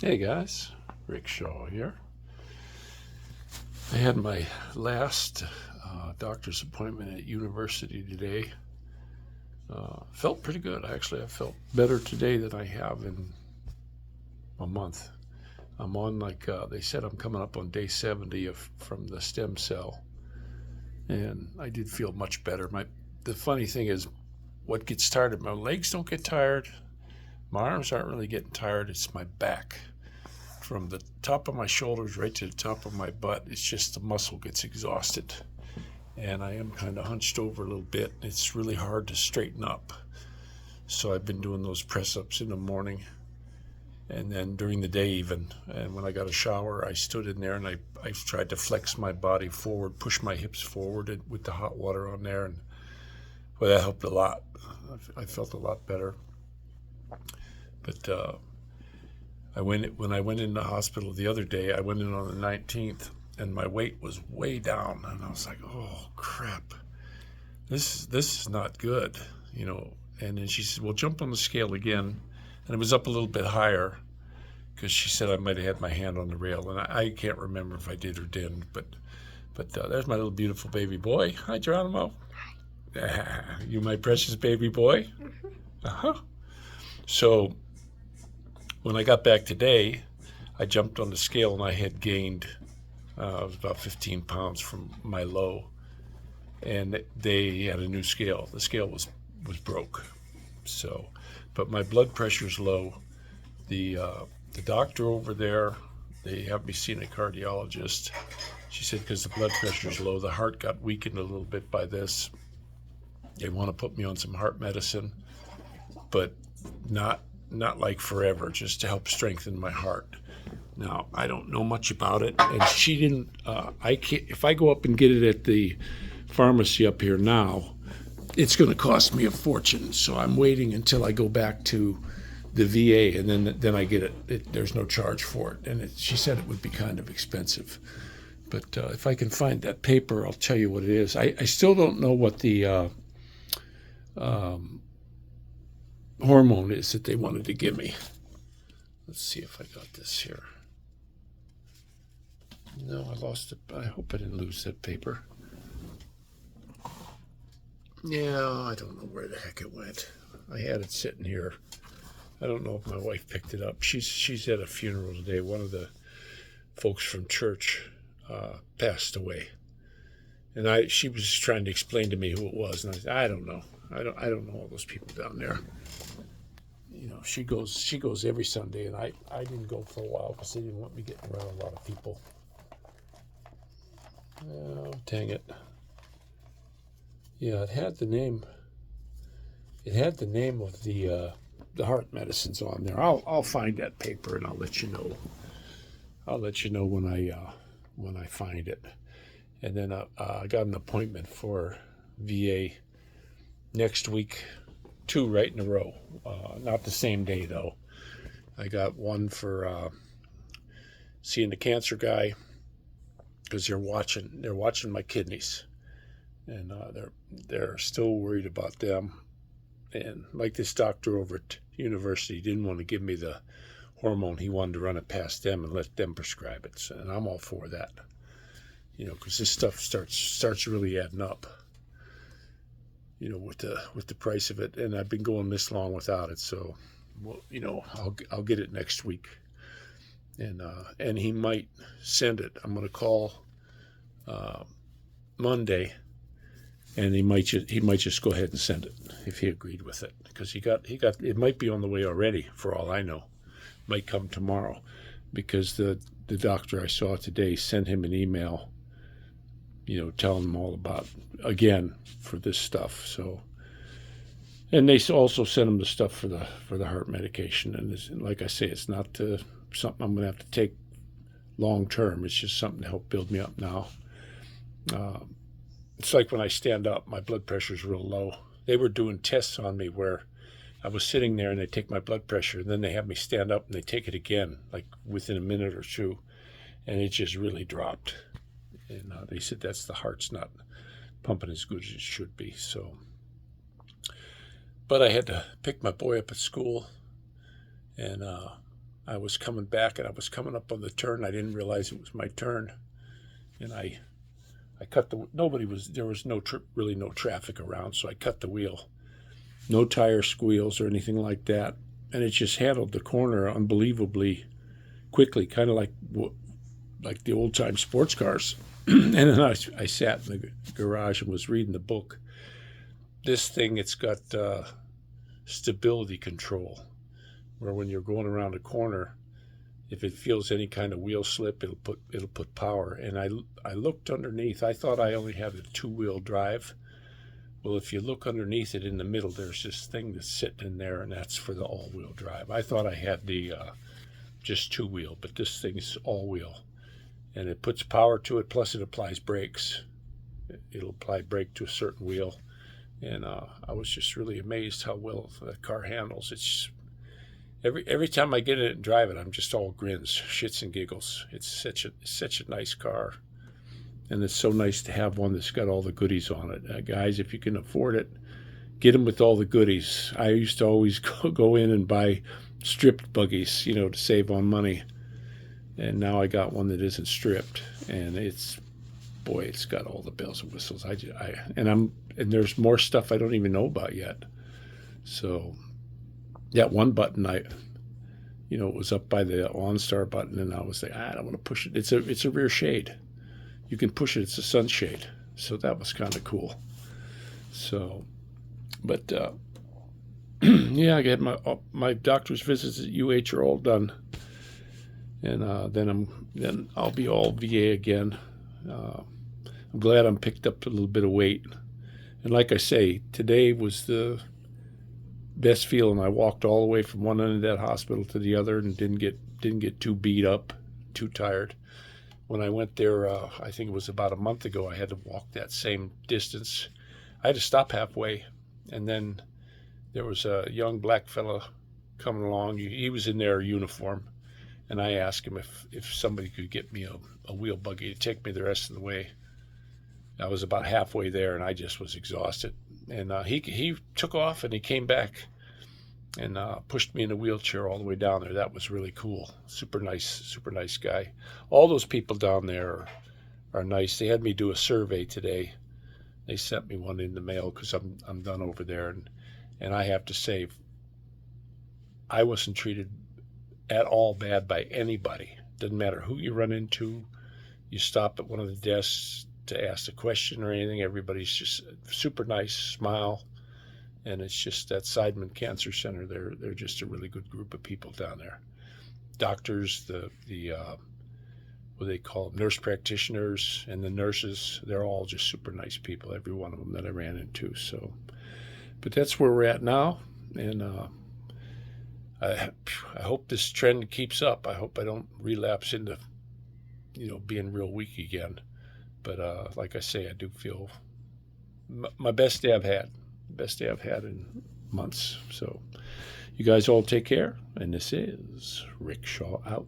Hey guys, Rick Shaw here. I had my last doctor's appointment at university today. Felt pretty good, actually. I felt better today than I have in a month. I'm on, they said I'm coming up on day 70 from the stem cell, and I did feel much better. The funny thing is, what gets tired? My legs don't get tired. My arms aren't really getting tired. It's my back. From the top of my shoulders right to the top of my butt, it's just the muscle gets exhausted. And I am kind of hunched over a little bit. It's really hard to straighten up. So I've been doing those press ups in the morning and then during the day even. And when I got a shower, I stood in there and I tried to flex my body forward, push my hips forward with the hot water on there. And well, that helped a lot. I felt a lot better. But when I went in the hospital the other day, I went in on the 19th, and my weight was way down, and I was like, "Oh crap, this is not good," you know. And then she said, "Well, jump on the scale again," and it was up a little bit higher because she said I might have had my hand on the rail, and I can't remember if I did or didn't. But there's my little beautiful baby boy. Hi, Geronimo. You my precious baby boy. Uh-huh. So when I got back today, I jumped on the scale and I had gained it was about 15 pounds from my low, and they had a new scale. The scale was broke. So, but my blood pressure's low. The doctor over there, they have me seeing a cardiologist. She said because the blood pressure's low, the heart got weakened a little bit by this. They want to put me on some heart medicine, but not like forever, just to help strengthen my heart. Now, I don't know much about it, and she didn't. I can't. If I go up and get it at the pharmacy up here now, it's going to cost me a fortune. So I'm waiting until I go back to the VA, and then I get it. There's no charge for it, and she said it would be kind of expensive. But if I can find that paper, I'll tell you what it is. I still don't know what the hormone is that they wanted to give me. Let's see if I got this here. No, I lost it. I hope I didn't lose that paper. Yeah, I don't know where the heck it went. I had it sitting here. I don't know if my wife picked it up. She's at a funeral today. One of the folks from church passed away, and she was trying to explain to me who it was, and I said, I don't know. I don't know all those people down there. You know, she goes every Sunday, and I didn't go for a while because they didn't want me getting around a lot of people. Oh, dang it. Yeah, it had the name. It had the name of the heart medicines on there. I'll find that paper and I'll let you know. I'll let you know when I find it. And then I got an appointment for VA next week, 2 right in a row. Not the same day though. I got one for seeing the cancer guy because they're watching my kidneys, and they're still worried about them. And like this doctor over at university didn't want to give me the hormone, he wanted to run it past them and let them prescribe it. So, and I'm all for that, you know, because this stuff starts really adding up, you know, with the price of it. And I've been going this long without it, so well, you know, I'll get it next week, and he might send it. I'm going to call Monday, and he might just go ahead and send it if he agreed with it, because he got it might be on the way already for all I know. Might come tomorrow, because the doctor I saw today sent him an email, you know, telling him all about again for this stuff. So, and they also sent him the stuff for the heart medication. And like I say, it's not something I'm going to have to take long term. It's just something to help build me up now. It's like when I stand up, my blood pressure is real low. They were doing tests on me where I was sitting there and they take my blood pressure, and then they have me stand up and they take it again, like within a minute or two, and it just really dropped. And they said that's the heart's not pumping as good as it should be. So, but I had to pick my boy up at school, and I was coming back, and I was coming up on the turn. I didn't realize it was my turn, and I cut the. There was really no traffic around, so I cut the wheel. No tire squeals or anything like that, and it just handled the corner unbelievably quickly, kind of like the old time sports cars. And then I sat in the garage and was reading the book. This thing, it's got stability control, where when you're going around a corner, if it feels any kind of wheel slip, it'll put power. And I looked underneath. I thought I only had a 2-wheel drive. Well, if you look underneath it in the middle, there's this thing that's sitting in there, and that's for the all-wheel drive. I thought I had the just 2-wheel, but this thing's all-wheel. And it puts power to it, plus it applies brakes. It'll apply brake to a certain wheel. And I was just really amazed how well that car handles. It's every time I get in it and drive it, I'm just all grins, shits and giggles. It's such a nice car. And it's so nice to have one that's got all the goodies on it. Guys, if you can afford it, get them with all the goodies. I used to always go in and buy stripped buggies, to save on money. And now I got one that isn't stripped, and it's got all the bells and whistles. And there's more stuff I don't even know about yet. So that one button, it was up by the OnStar button, and I was like, I don't want to push it. It's a rear shade. You can push it. It's a sunshade. So that was kind of cool. So, but yeah, I got my doctor's visits at UH are all done. And then I'll be all VA again. I'm glad I'm picked up a little bit of weight. And like I say, today was the best feeling. I walked all the way from one end of that hospital to the other and didn't get too beat up, too tired. When I went there, I think it was about a month ago, I had to walk that same distance. I had to stop halfway, and then there was a young black fella coming along. He was in their uniform. And I asked him if somebody could get me a wheel buggy to take me the rest of the way. I was about halfway there, and I just was exhausted. And he took off, and he came back and pushed me in a wheelchair all the way down there. That was really cool. Super nice guy. All those people down there are nice. They had me do a survey today. They sent me one in the mail because I'm done over there. And I have to say, I wasn't treated at all bad by anybody. Doesn't matter who you run into. You stop at one of the desks to ask a question or anything. Everybody's just super nice, smile. And it's just that Seidman Cancer Center. They're just a really good group of people down there. Doctors, the what they call them, nurse practitioners, and the nurses. They're all just super nice people. Every one of them that I ran into. So, but that's where we're at now, and I hope this trend keeps up. I hope I don't relapse into, being real weak again. But like I say, I do feel my best day I've had. Best day I've had in months. So you guys all take care. And this is Rick Shaw out.